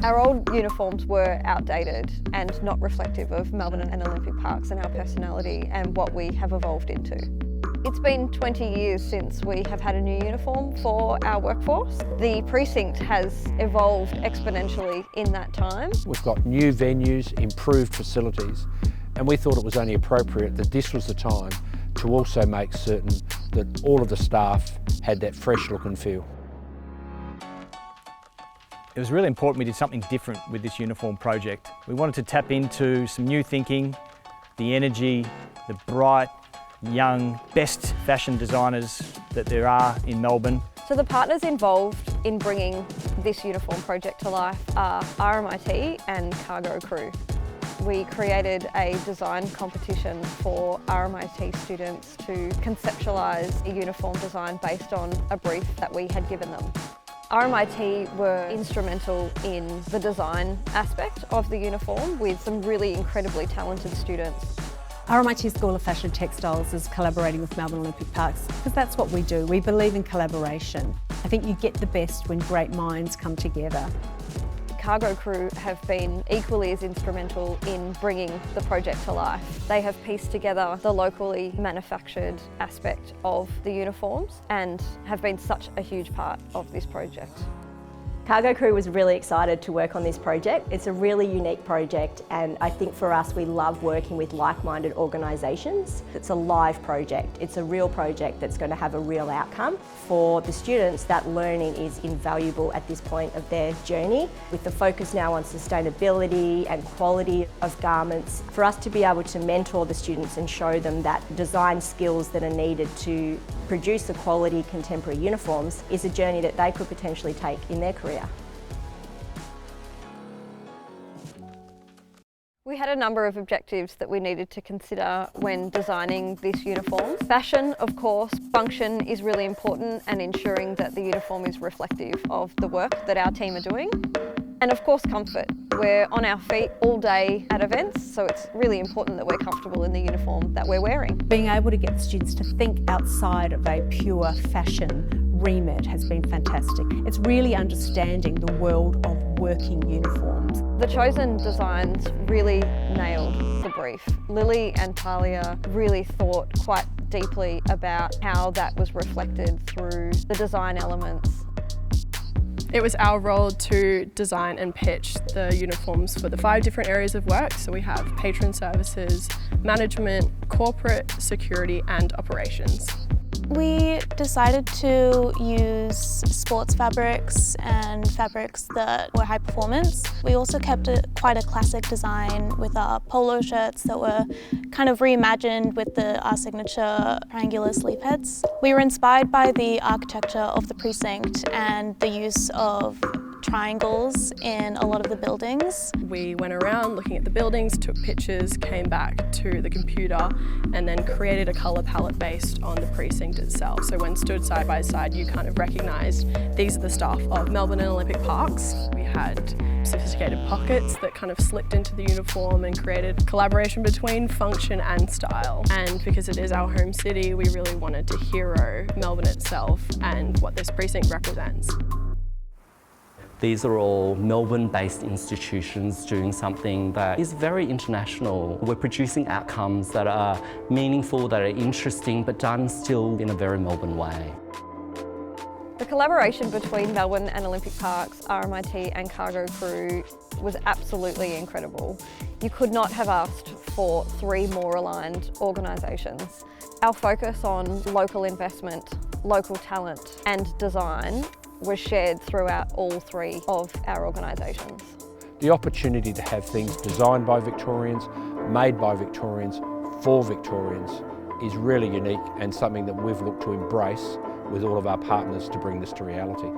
Our old uniforms were outdated and not reflective of Melbourne and Olympic Parks and our personality and what we have evolved into. It's been 20 years since we have had a new uniform for our workforce. The precinct has evolved exponentially in that time. We've got new venues, improved facilities, and we thought it was only appropriate that this was the time to also make certain that all of the staff had that fresh look and feel. It was really important we did something different with this uniform project. We wanted to tap into some new thinking, the energy, the bright, young, best fashion designers that there are in Melbourne. So the partners involved in bringing this uniform project to life are RMIT and Cargo Crew. We created a design competition for RMIT students to conceptualise a uniform design based on a brief that we had given them. RMIT were instrumental in the design aspect of the uniform with some really incredibly talented students. RMIT School of Fashion Textiles is collaborating with Melbourne Olympic Parks because that's what we do. We believe in collaboration. I think you get the best when great minds come together. Cargo Crew have been equally as instrumental in bringing the project to life. They have pieced together the locally manufactured aspect of the uniforms and have been such a huge part of this project. Cargo Crew was really excited to work on this project. It's a really unique project, and I think for us we love working with like-minded organisations. It's a live project. It's a real project that's going to have a real outcome. For the students, that learning is invaluable at this point of their journey. With the focus now on sustainability and quality of garments, for us to be able to mentor the students and show them that design skills that are needed to produce the quality contemporary uniforms is a journey that they could potentially take in their career. We had a number of objectives that we needed to consider when designing this uniform. Fashion, of course, function is really important, and ensuring that the uniform is reflective of the work that our team are doing. And of course, comfort. We're on our feet all day at events, so it's really important that we're comfortable in the uniform that we're wearing. Being able to get students to think outside of a pure fashion remit has been fantastic. It's really understanding the world of working uniforms. The chosen designs really nailed the brief. Lily and Talia really thought quite deeply about how that was reflected through the design elements. It was our role to design and pitch the uniforms for the 5 different areas of work. So we have patron services, management, corporate, security and operations. We decided to use sports fabrics and fabrics that were high performance. We also kept quite a classic design with our polo shirts that were kind of reimagined with our signature triangular sleeve heads. We were inspired by the architecture of the precinct and the use of triangles in a lot of the buildings. We went around looking at the buildings, took pictures, came back to the computer and then created a colour palette based on the precinct itself. So when stood side by side, you kind of recognised these are the staff of Melbourne Olympic Parks. We had sophisticated pockets that kind of slipped into the uniform and created collaboration between function and style. And because it is our home city, we really wanted to hero Melbourne itself and what this precinct represents. These are all Melbourne-based institutions doing something that is very international. We're producing outcomes that are meaningful, that are interesting, but done still in a very Melbourne way. The collaboration between Melbourne and Olympic Parks, RMIT and Cargo Crew was absolutely incredible. You could not have asked for 3 more aligned organisations. Our focus on local investment, local talent and design was shared throughout all 3 of our organisations. The opportunity to have things designed by Victorians, made by Victorians, for Victorians is really unique and something that we've looked to embrace with all of our partners to bring this to reality.